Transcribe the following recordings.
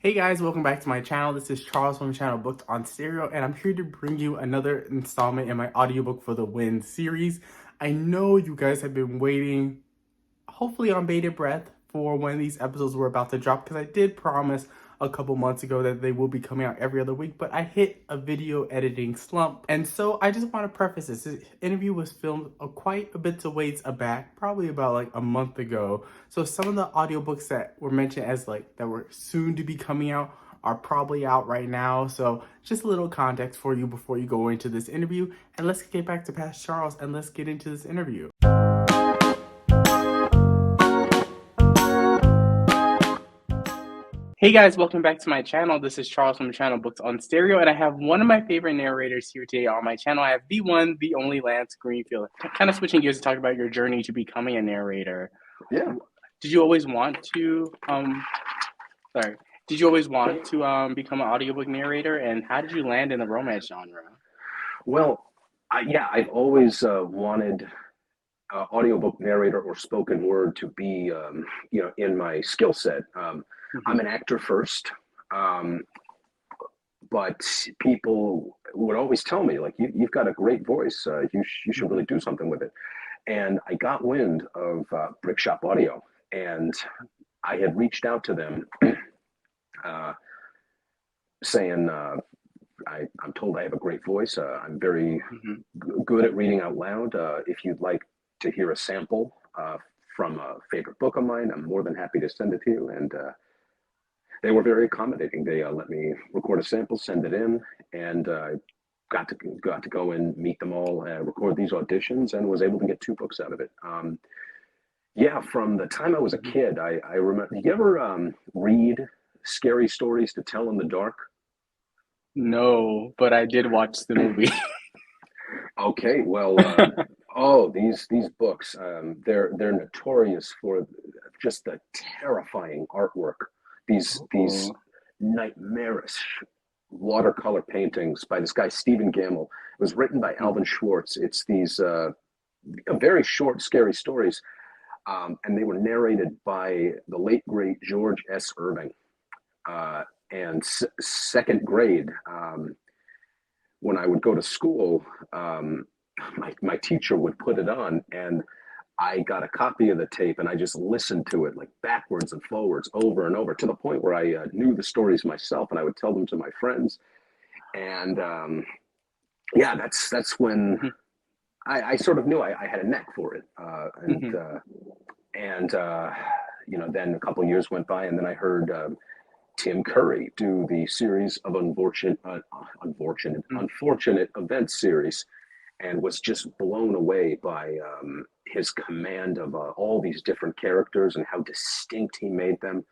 Hey guys, welcome back to my channel. This is Charles from the channel Booked on Stereo, and I'm here to bring you another installment in my audiobook for the Wind series. I know you guys have been waiting, hopefully on bated breath, for when these episodes were about to drop, because I did promise a couple months ago that they will be coming out every other week, but I hit a video editing slump. And so I just want to preface this interview was filmed quite a bit of ways back, probably about like a month ago. So some of the audiobooks that were mentioned as that were soon to be coming out are probably out right now. So just a little context for you before you go into this interview. And let's get back to Past Charles and let's get into this interview. Hey guys, welcome back to my channel. This is Charles from the channel Books on Stereo, and I have one of my favorite narrators here today on my channel. I have the one, the only Lance Greenfield. Kind of switching gears to talk about your journey to becoming a narrator. Yeah. Did you always want to become an audiobook narrator, and how did you land in the romance genre? Well, I've always wanted audiobook narrator or spoken word to be, in my skill set. I'm an actor first, but people would always tell me, like, you've got a great voice. You should really do something with it. And I got wind of Brick Shop Audio, and I had reached out to them saying, I'm told I have a great voice. I'm very good at reading out loud. If you'd like to hear a sample from a favorite book of mine, I'm more than happy to send it to you. And they were very accommodating. They let me record a sample, send it in, and got to go and meet them all, record these auditions, and was able to get 2 books out of it. From the time I was a kid, I remember. Did you ever read Scary Stories to Tell in the Dark? No, but I did watch the movie. Okay, well, these books, they're notorious for just the terrifying artwork. These nightmarish watercolor paintings by this guy Stephen Gamble. It was written by Alvin Schwartz. It's these very short, scary stories, and they were narrated by the late great George S. Irving. And second grade, when I would go to school, my teacher would put it on, and I got a copy of the tape, and I just listened to it like backwards and forwards over and over to the point where I knew the stories myself, and I would tell them to my friends. And that's when I sort of knew I had a knack for it. Then a couple of years went by, and then I heard Tim Curry do the series of unfortunate events series, and was just blown away by his command of all these different characters and how distinct he made them.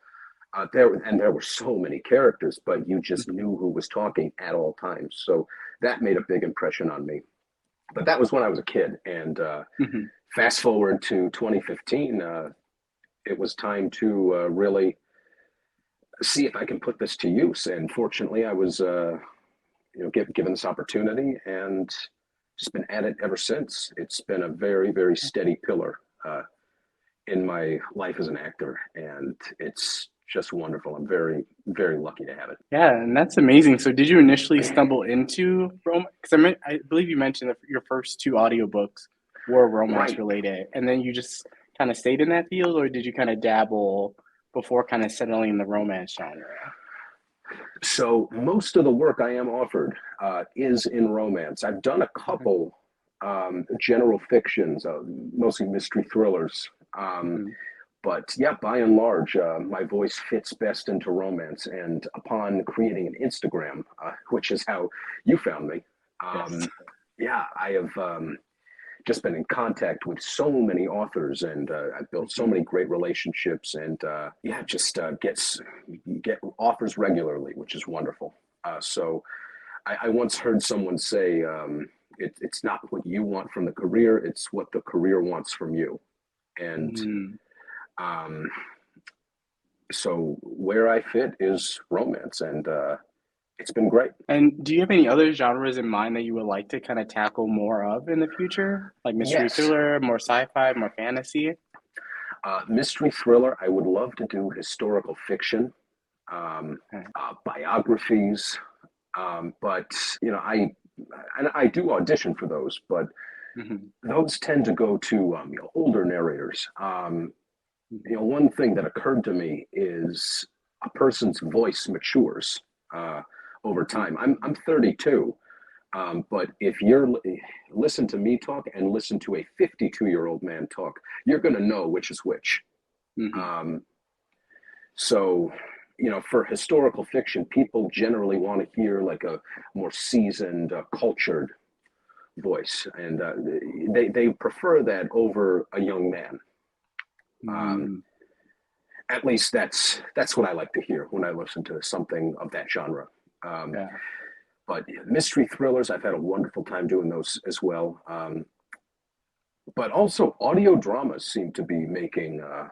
There were so many characters, but you just knew who was talking at all times. So that made a big impression on me. But that was when I was a kid, and fast forward to 2015, it was time to really see if I can put this to use. And fortunately, I was given this opportunity, and just been at it ever since. It's been a very, very steady pillar in my life as an actor, and it's just wonderful. I'm very, very lucky to have it. Yeah, and that's amazing. So did you initially stumble into romance? Because I believe you mentioned that your first 2 audiobooks were romance related, and then you just kind of stayed in that field, or did you kind of dabble before kind of settling in the romance genre? So most of the work I am offered is in romance. I've done a couple general fictions, mostly mystery thrillers. But yeah, by and large, my voice fits best into romance. And upon creating an Instagram, which is how you found me, I have just been in contact with so many authors, and I've built so many great relationships, and get offers regularly, which is wonderful. So I once heard someone say, it's not what you want from the career, it's what the career wants from you. And so where I fit is romance, and it's been great. And do you have any other genres in mind that you would like to kind of tackle more of in the future? Like mystery thriller, more sci-fi, more fantasy? Mystery thriller, I would love to do historical fiction. biographies. But I do audition for those, but those tend to go to older narrators. One thing that occurred to me is a person's voice matures over time. I'm 32, but if you're listen to me talk and listen to a 52-year-old man talk, you're going to know which is which. So, for historical fiction, people generally want to hear like a more seasoned, cultured voice, and they prefer that over a young man. At least that's what I like to hear when I listen to something of that genre. But mystery thrillers, I've had a wonderful time doing those as well. But also audio dramas seem to be making a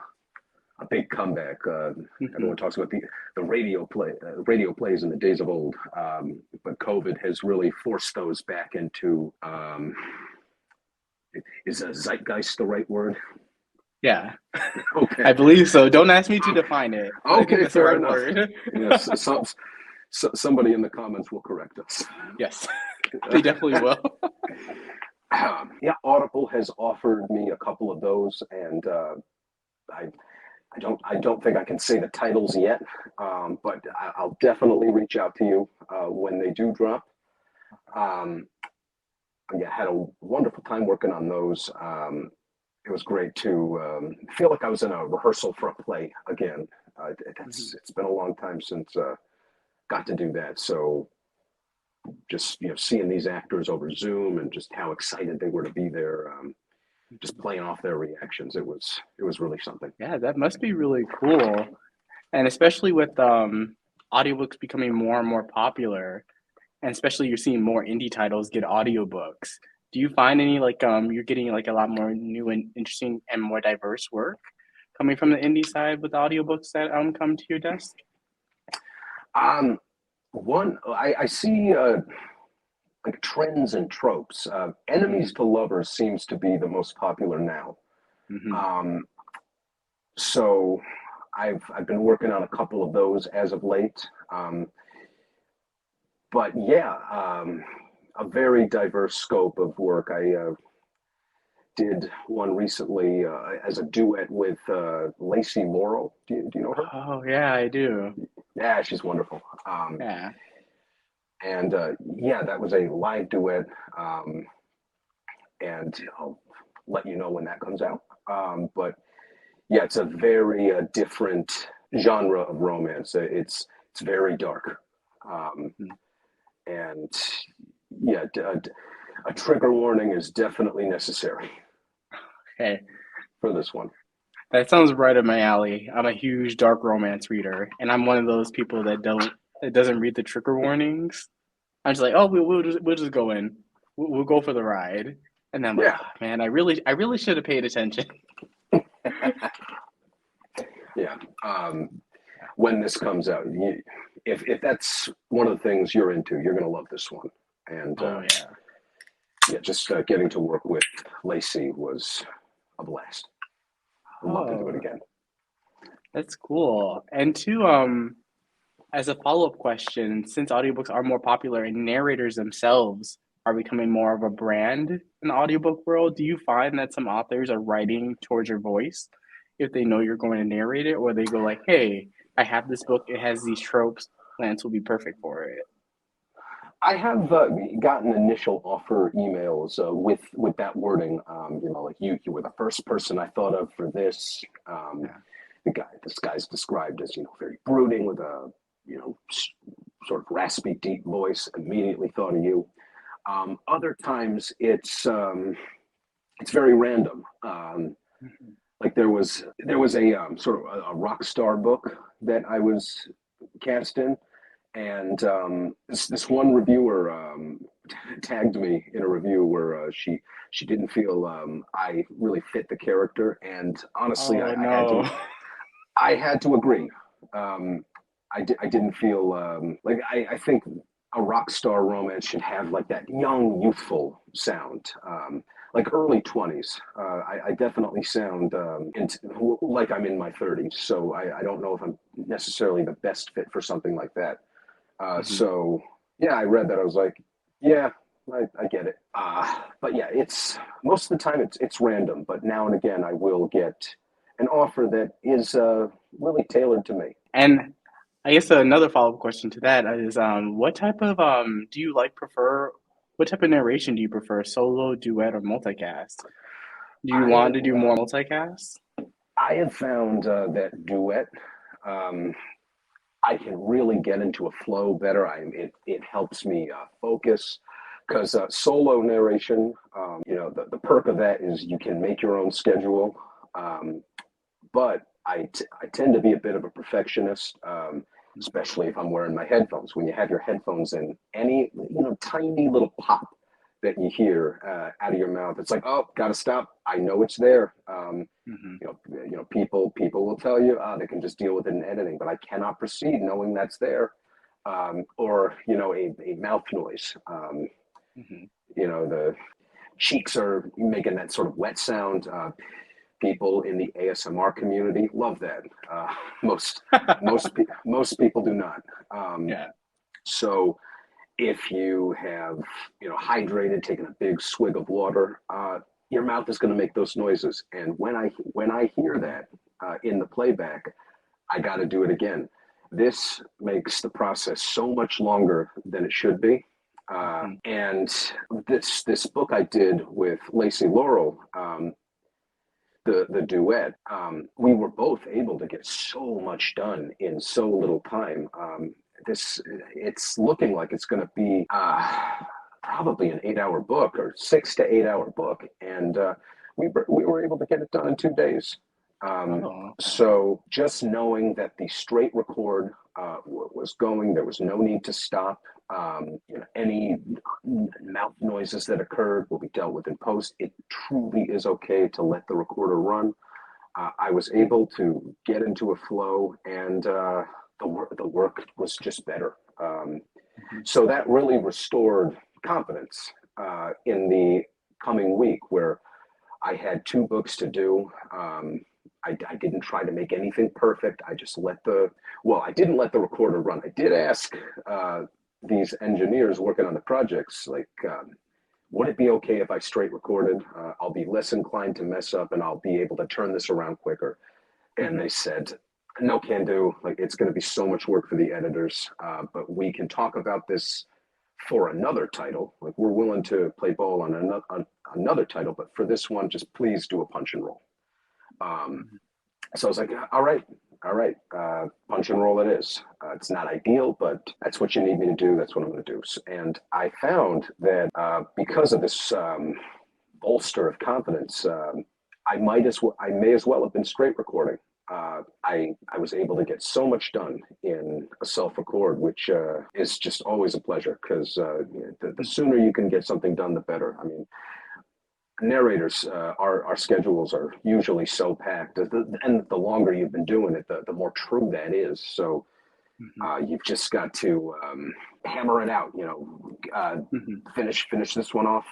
big comeback. Everyone talks about the radio plays in the days of old, but COVID has really forced those back into. Is a zeitgeist the right word? Yeah. Okay. I believe so. Don't ask me to define it. Okay, fair enough. Word. Yes, somebody in the comments will correct us. Yes, they definitely will. Audible has offered me a couple of those, and I don't think I can say the titles yet, but I'll definitely reach out to you when they do drop. Had a wonderful time working on those. It was great to feel like I was in a rehearsal for a play again. It's been a long time since got to do that. So just seeing these actors over Zoom and just how excited they were to be there, just playing off their reactions, it was really something. Yeah, that must be really cool, and especially with audiobooks becoming more and more popular, and especially you're seeing more indie titles get audiobooks. Do you find any you're getting like a lot more new and interesting and more diverse work coming from the indie side with audiobooks that come to your desk? I see like trends and tropes. Enemies to lovers seems to be the most popular now. So I've been working on a couple of those as of late. But a very diverse scope of work. I did one recently as a duet with Lacey Morrow. Do you know her? Oh, yeah, I do. Yeah, she's wonderful. And that was a live duet. And I'll let you know when that comes out. But it's a very different genre of romance. It's very dark. And a trigger warning is definitely necessary. Okay. For this one. That sounds right up my alley. I'm a huge dark romance reader, and I'm one of those people that doesn't read the trigger warnings. I'm just like, oh, we'll just go in. We'll go for the ride. And then I'm like, oh, man, I really should have paid attention. When this comes out, if that's one of the things you're into, you're going to love this one. And just getting to work with Lacey was a blast. I'd love to do it again. That's cool. And two, as a follow-up question, since audiobooks are more popular and narrators themselves are becoming more of a brand in the audiobook world, do you find that some authors are writing towards your voice if they know you're going to narrate it, or they go like, hey, I have this book, it has these tropes, Lance will be perfect for it? I have gotten initial offer emails with that wording. Like you were the first person I thought of for this. This guy's described as very brooding with a sort of raspy, deep voice. Immediately thought of you. Other times it's very random. Like there was a sort of a rock star book that I was cast in. And this one reviewer tagged me in a review where she didn't feel I really fit the character, and honestly, I had to agree. I didn't feel like I think a rock star romance should have like that young, youthful sound. like early 20s. I definitely sound like I'm in my 30s, so I don't know if I'm necessarily the best fit for something like that. So yeah, I read that. I was like, yeah, I get it. But yeah, it's most of the time it's random, but now and again I will get an offer that is really tailored to me. And I guess another follow-up question to that is, what type of do you prefer? What type of narration do you prefer? Solo, duet, or multicast? Do you I want to do more multicast? I have found that duet. Um, I can really get into a flow better. It helps me focus because solo narration, the perk of that is you can make your own schedule. Um, but I tend to be a bit of a perfectionist, especially if I'm wearing my headphones. When you have your headphones in, any tiny little pop that you hear out of your mouth, it's like, oh, gotta stop. I know it's there. Hmm. People will tell you they can just deal with it in editing, but I cannot proceed knowing that's there. Or a mouth noise. Hmm. The cheeks are making that sort of wet sound. People in the ASMR community love that. Most most people do not. Yeah. So if you have hydrated, taken a big swig of water, your mouth is going to make those noises. And when I hear that in the playback, I got to do it again. This makes the process so much longer than it should be. Hmm. And this book I did with Lacey Laurel, the duet, we were both able to get so much done in so little time. It's looking like it's going to be probably an 8-hour book or 6 to 8 hour book, and we were able to get it done in 2 days. Oh, okay. So just knowing that the straight record was going, there was no need to stop. Any mouth noises that occurred will be dealt with in post. It truly is okay to let the recorder run. I was able to get into a flow, and the work was just better. Mhm. So that really restored confidence in the coming week, where I had 2 books to do. I didn't try to make anything perfect. I just I didn't let the recorder run. I did ask these engineers working on the projects, like, would it be okay if I straight recorded? I'll be less inclined to mess up and I'll be able to turn this around quicker. And Mhm. they said, no can do. Like, it's going to be so much work for the editors, but we can talk about this for another title. Like, we're willing to play ball on another title, but for this one, just please do a punch and roll. Um, Mhm. so I was like, all right, punch and roll it is. It's not ideal, but that's what you need me to do. That's what I'm going to do. And I found that because of this bolster of confidence, I may as well have been straight recording. I was able to get so much done in a self record, which is just always a pleasure because the sooner you can get something done, the better. I mean, narrators, our schedules are usually so packed, and the longer you've been doing it, the more true that is. So Mhm. you've just got to hammer it out. Mhm. Finish this one off.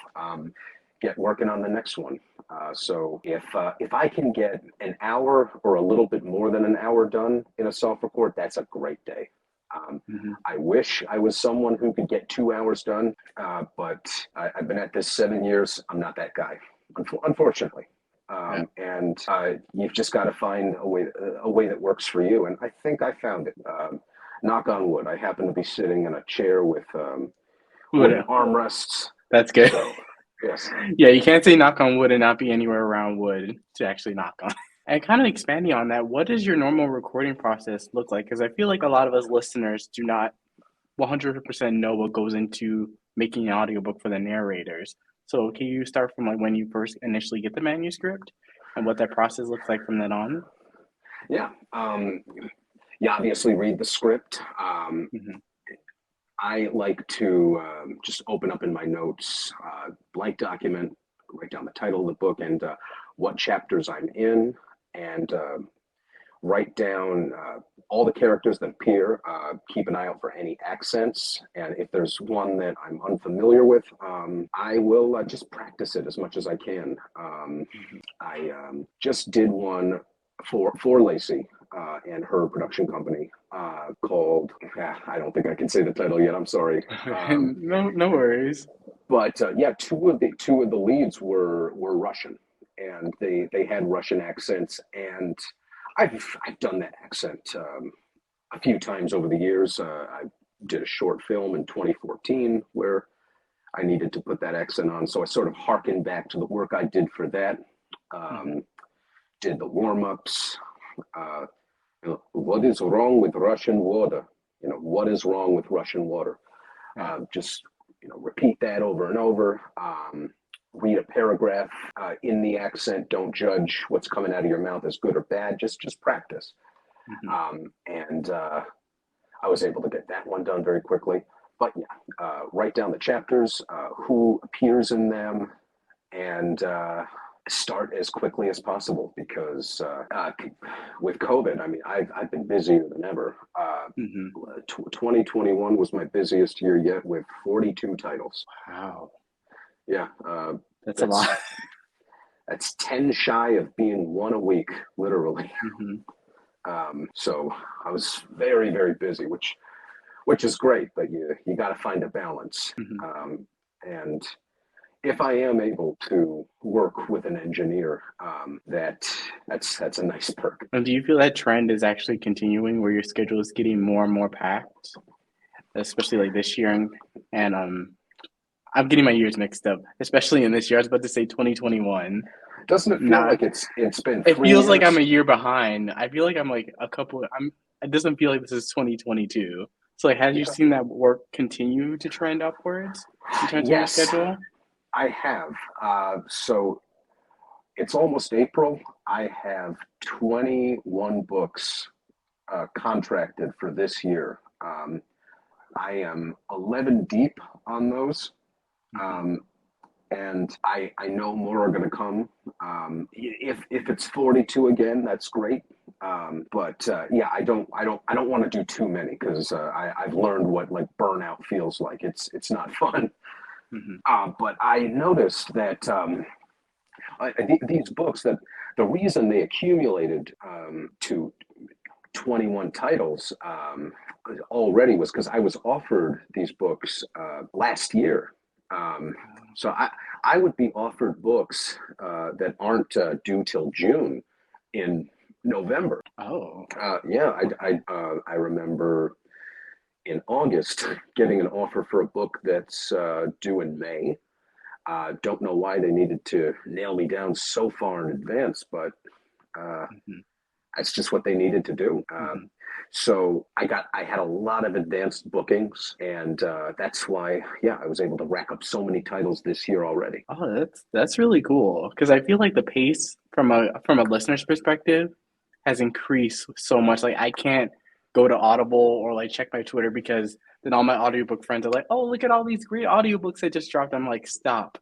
Get working on the next one. So if I can get an hour or a little bit more than an hour done in a self record, that's a great day. Mhm. I wish I was someone who could get 2 hours done, but I've been at this 7 years. I'm not that guy, unfortunately. Yeah. And you've just got to find a way that works for you. And I think I found it. Knock on wood. I happen to be sitting in a chair with wooden Wood. armrests. That's good. So yes. Yeah, you can't say knock on wood and not be anywhere around wood to actually knock on. And kind of expanding on that, what does your normal recording process look like? Because I feel like a lot of us listeners do not 100% know what goes into making an audiobook for the narrators. So can you start from like when you first initially get the manuscript and what that process looks like from then on? Yeah. You obviously read the script. Hmm. I like to just open up in my notes, blank document, write down the title of the book and what chapters I'm in, and write down all the characters that appear, keep an eye out for any accents, and if there's one that I'm unfamiliar with, I will just practice it as much as I can. I just did one for Lacey and her production company called, I don't think I can say the title yet, I'm sorry. No worries. But yeah, two of the leads were Russian, and they had Russian accents, and I've done that accent a few times over the years. I did a short film in 2014 where I needed to put that accent on, so I sort of harkened back to the work I did for that. Did the warm-ups. What is wrong with Russian water? What is wrong with Russian water? Just repeat that over and over. Read a paragraph in the accent. Don't judge what's coming out of your mouth as good or bad. Just practice. And I was able to get that one done very quickly. But yeah, write down the chapters, who appears in them, and start as quickly as possible, because with COVID, I mean, I've been busier than ever. 2021 was my busiest year yet, with 42 titles. Wow. Yeah. That's a lot. That's 10 shy of being one a week, literally. So I was very, very busy, which is great, but you got to find a balance. And if I am able to work with an engineer, that's a nice perk. And do you feel that trend is actually continuing, where your schedule is getting more and more packed, especially like this year? And I'm getting my years mixed up, especially in this year. I was about to say 2021. Doesn't it feel like it's been 3 It feels years? like I'm a year behind. I feel like I'm like it doesn't feel like this is 2022. So like, have you seen that work continue to trend upwards in terms of your schedule? I have. So it's almost April. I have 21 books contracted for this year. I am 11 deep on those. And I know more are going to come. If it's 42 again, that's great. But yeah, I don't want to do too many, because I've learned what like burnout feels like. It's not fun. But I noticed that these books, that the reason they accumulated to 21 titles already was because I was offered these books last year. So I would be offered books that aren't due till June in November. Oh. Yeah, I remember in August getting an offer for a book that's due in May. Don't know why they needed to nail me down so far in advance, but that's just what they needed to do. So I had a lot of advanced bookings, and that's why, yeah, I was able to rack up so many titles this year already. Oh, that's really cool, because I feel like the pace from a listener's perspective has increased so much. Like, I can't go to Audible or like check my Twitter, because then all my audiobook friends are like, "Oh, look at all these great audiobooks that just dropped." I'm like, stop.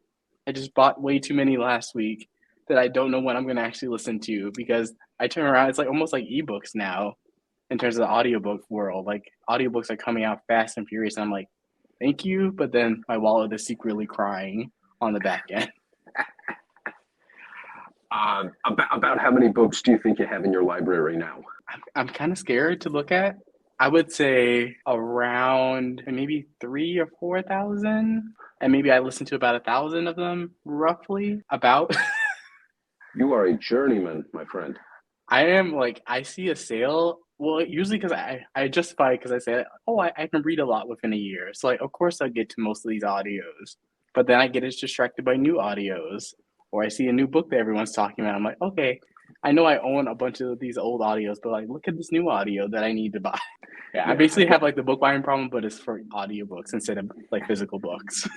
I just bought way too many last week that I don't know when I'm going to actually listen to, because I turn around, it's like almost like ebooks now in terms of the audiobook world. Like, audiobooks are coming out fast and furious, and I'm like, thank you, but then my wallet is secretly crying on the back end. About how many books do you think you have in your library now? I'm kind of scared to look at. I would say around maybe 3,000 or 4,000, and maybe I listen to about 1,000 of them, roughly. About. You are a journeyman, my friend. I am. Like, I see a sale. Well, usually because I justify it because I say, oh, I can read a lot within a year. So, like, of course I'll get to most of these audios. But then I get distracted by new audios, or I see a new book that everyone's talking about. I'm like, okay, I know I own a bunch of these old audios, but like, look at this new audio that I need to buy. Yeah, I basically have like the book buying problem, but it's for audiobooks instead of like physical books.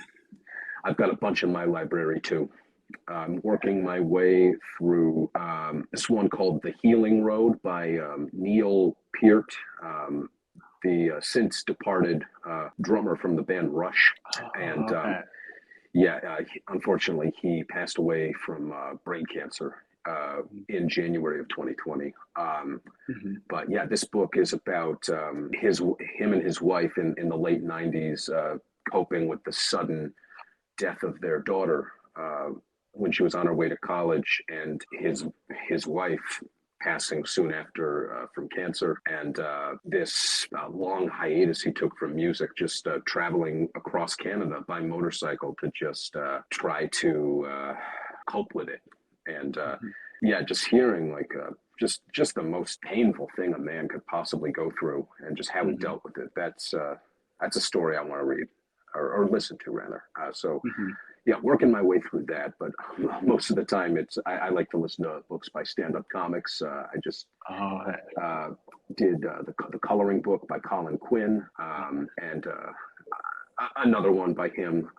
I've got a bunch in my library too. I'm working my way through this one called The Healing Road by Neil Peart, the since departed drummer from the band Rush. And yeah, unfortunately, he passed away from brain cancer in January of 2020. But yeah, this book is about him and his wife in the late 90s coping with the sudden death of their daughter when she was on her way to college, and his wife passing soon after from cancer, and this long hiatus he took from music, just traveling across Canada by motorcycle to just try to cope with it. And yeah, just hearing like just the most painful thing a man could possibly go through, and just how he dealt with it. That's a story I want to read or listen to rather. Yeah, working my way through that, but most of the time I like to listen to books by stand-up comics. I just did the Coloring book by Colin Quinn, and another one by him.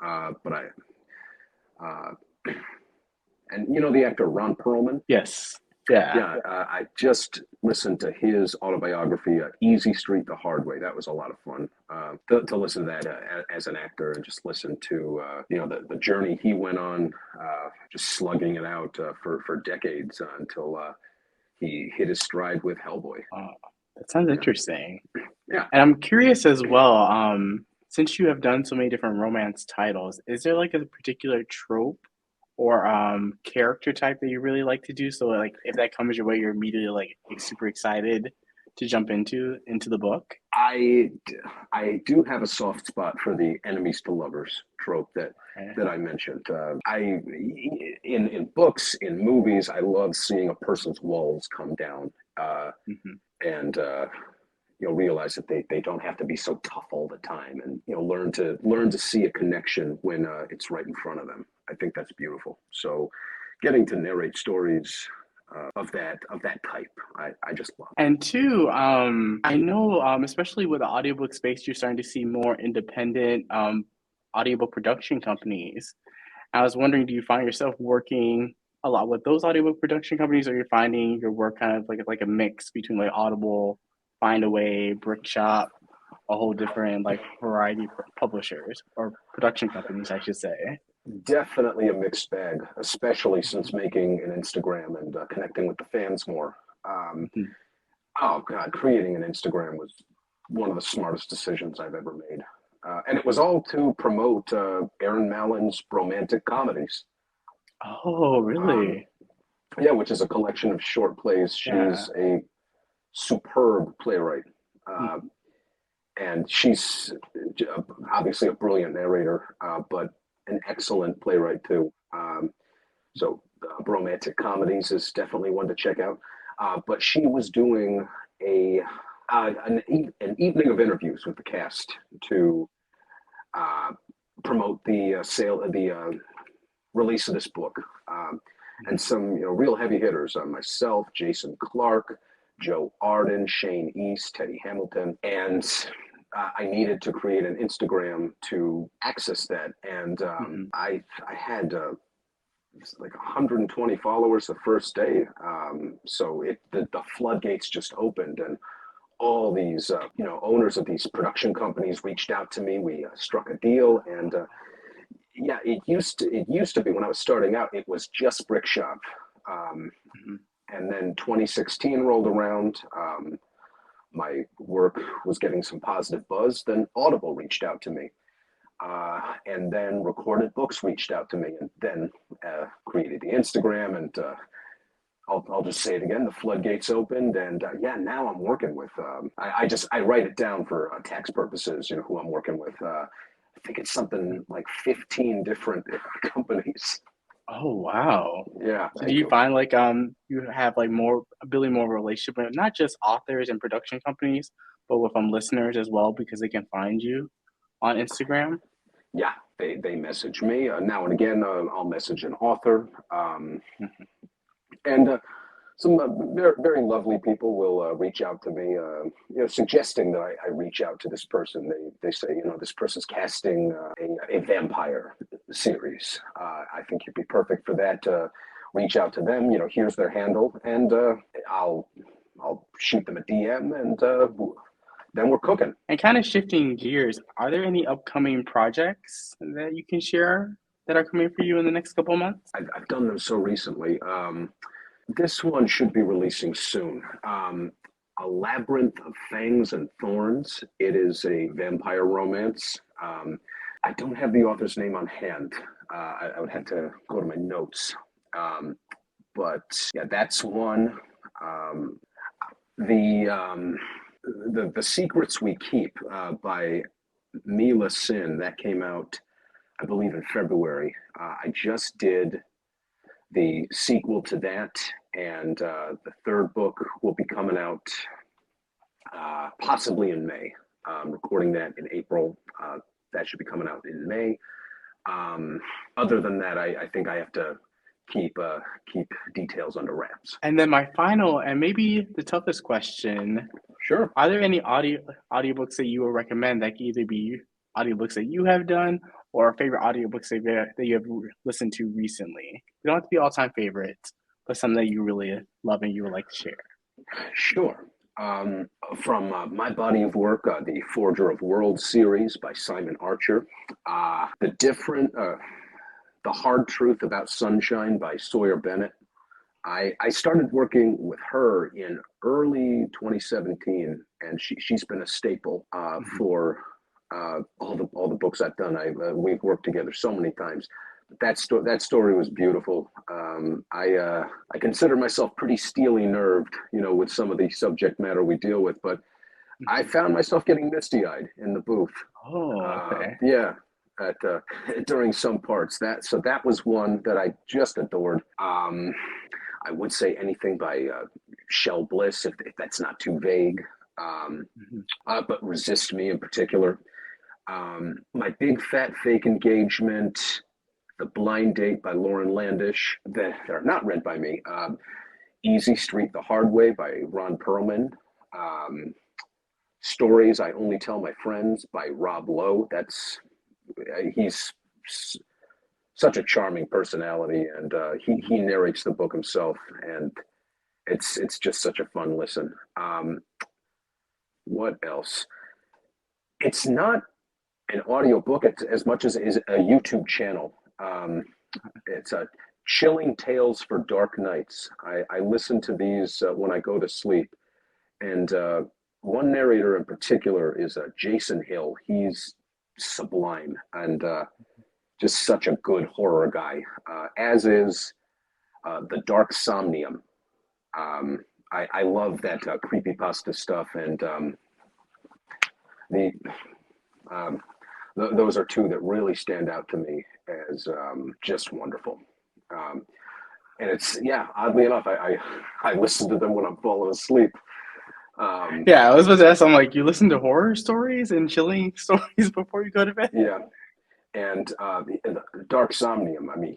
And you know the actor Ron Perlman? Yes. Yeah. Yeah, I just listened to his autobiography, Easy Street the Hard Way. That was a lot of fun to listen to that as an actor, and just listen to the journey he went on, just slugging it out for decades until he hit his stride with Hellboy. That sounds interesting. Yeah. And I'm curious as well, since you have done so many different romance titles, is there like a particular trope or character type that you really like to do? So like if that comes your way, you're immediately like super excited to jump into the book? I do have a soft spot for the enemies to lovers trope that I mentioned. In books, in movies, I love seeing a person's walls come down, and you'll realize that they don't have to be so tough all the time, and learn to see a connection when it's right in front of them. I think that's beautiful. So getting to narrate stories of that type, I just love. And two, I know, especially with the audiobook space, you're starting to see more independent audiobook production companies. I was wondering, do you find yourself working a lot with those audiobook production companies, or you're finding your work kind of like a mix between like Audible, Findaway, Brickshop, a whole different like variety of publishers or production companies, I should say? Definitely a mixed bag, especially since making an Instagram and connecting with the fans more. Oh God, creating an Instagram was one of the smartest decisions I've ever made. And it was all to promote Erin Mallon's Bromantic Comedies. Oh, really? Yeah, which is a collection of short plays. She's a superb playwright. And she's obviously a brilliant narrator, but an excellent playwright too. So Bromantic Comedies is definitely one to check out. But she was doing an evening of interviews with the cast to promote the release of this book, and some real heavy hitters. Myself, Jason Clark, Joe Arden, Shane East, Teddy Hamilton, and I needed to create an Instagram to access that, and I had like 120 followers the first day, so the floodgates just opened, and all these owners of these production companies reached out to me. We struck a deal, and yeah, it used to be when I was starting out, it was just Brickshop, and then 2016 rolled around. My work was getting some positive buzz. Then Audible reached out to me, and then Recorded Books reached out to me, and then created the Instagram. And I'll just say it again: the floodgates opened, and yeah, now I'm working with. I write it down for tax purposes. Who I'm working with. I think it's something like 15 different companies. Oh, wow. Yeah. So do you find like you have like building more of a relationship with not just authors and production companies, but with listeners as well, because they can find you on Instagram? Yeah, they message me now and again. I'll message an author, and some very, very lovely people will reach out to me, suggesting that I reach out to this person. They say, this person's casting a vampire series. I think you'd be perfect for that. Reach out to them. Here's their handle, and I'll shoot them a DM, and then we're cooking. And kind of shifting gears, are there any upcoming projects that you can share that are coming for you in the next couple of months? I've done them so recently. This one should be releasing soon. A Labyrinth of Fangs and Thorns. It is a vampire romance. I don't have the author's name on hand. I would have to go to my notes. But yeah, that's one. Um, the Secrets We Keep by Mila that came out, I believe, in February. I just did the sequel to that, and the third book will be coming out possibly in May. Recording that in April. That should be coming out in May. Other than that, I think I have to keep details under wraps. And then my final and maybe the toughest question: Sure. are there any audiobooks that you would recommend that can either be audiobooks that you have done or favorite audiobooks that you have listened to recently? They don't have to be all-time favorites, but some that you really love and you would like to share. Sure. From my body of work, the Forger of Worlds series by Simon Archer, the Hard Truth About Sunshine by Sawyer Bennett. I started working with her in early 2017, and she's been a staple for all the books I've done. We've worked together so many times. That story was beautiful. I consider myself pretty steely nerved, with some of the subject matter we deal with, but I found myself getting misty-eyed in the booth. Oh, okay. Yeah, during some parts. That was one that I just adored. I would say anything by Chelle Bliss, if that's not too vague. But Resist Me in particular. My Big Fat Fake Engagement, The Blind Date by Lauren Landish, that are not read by me. Easy Street the Hard Way by Ron Perlman. Stories I Only Tell My Friends by Rob Lowe. He's such a charming personality, and he narrates the book himself, and it's just such a fun listen. What else? It's not an audiobook as much as it is a YouTube channel. It's a Chilling Tales for Dark Nights. I listen to these when I go to sleep, and one narrator in particular is Jason Hill. He's sublime and just such a good horror guy, as is The Dark Somnium. I love that creepypasta stuff, and those are two that really stand out to me as just wonderful. And it's, oddly enough, I listen to them when I'm falling asleep. Yeah, I was about to ask, I'm like, you listen to horror stories and chilling stories before you go to bed? Yeah. And the Dark Somnium, I mean,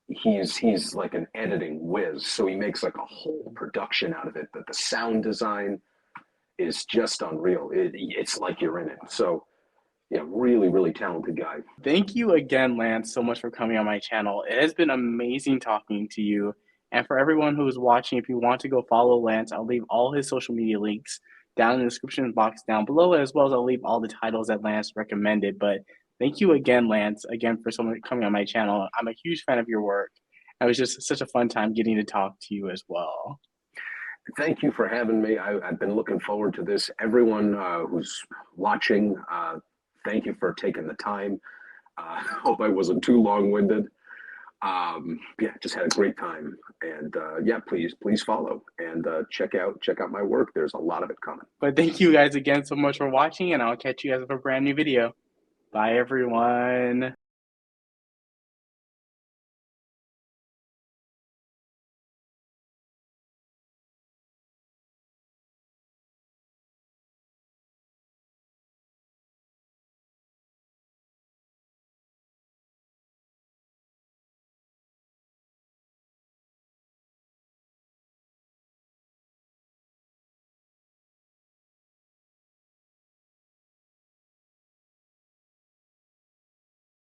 he's like an editing whiz, so he makes like a whole production out of it. But the sound design is just unreal. It's like you're in it. So yeah, really, really talented guy. Thank you again, Lance, so much for coming on my channel. It has been amazing talking to you. And for everyone who's watching, if you want to go follow Lance, I'll leave all his social media links down in the description box down below, as well as I'll leave all the titles that Lance recommended. But thank you again, Lance, for coming on my channel. I'm a huge fan of your work. It was just such a fun time getting to talk to you as well. Thank you for having me. I've been looking forward to this. Everyone who's watching, thank you for taking the time. Hope I wasn't too long-winded. Just had a great time. And please follow and check out my work. There's a lot of it coming. But thank you guys again so much for watching, and I'll catch you guys with a brand new video. Bye, everyone.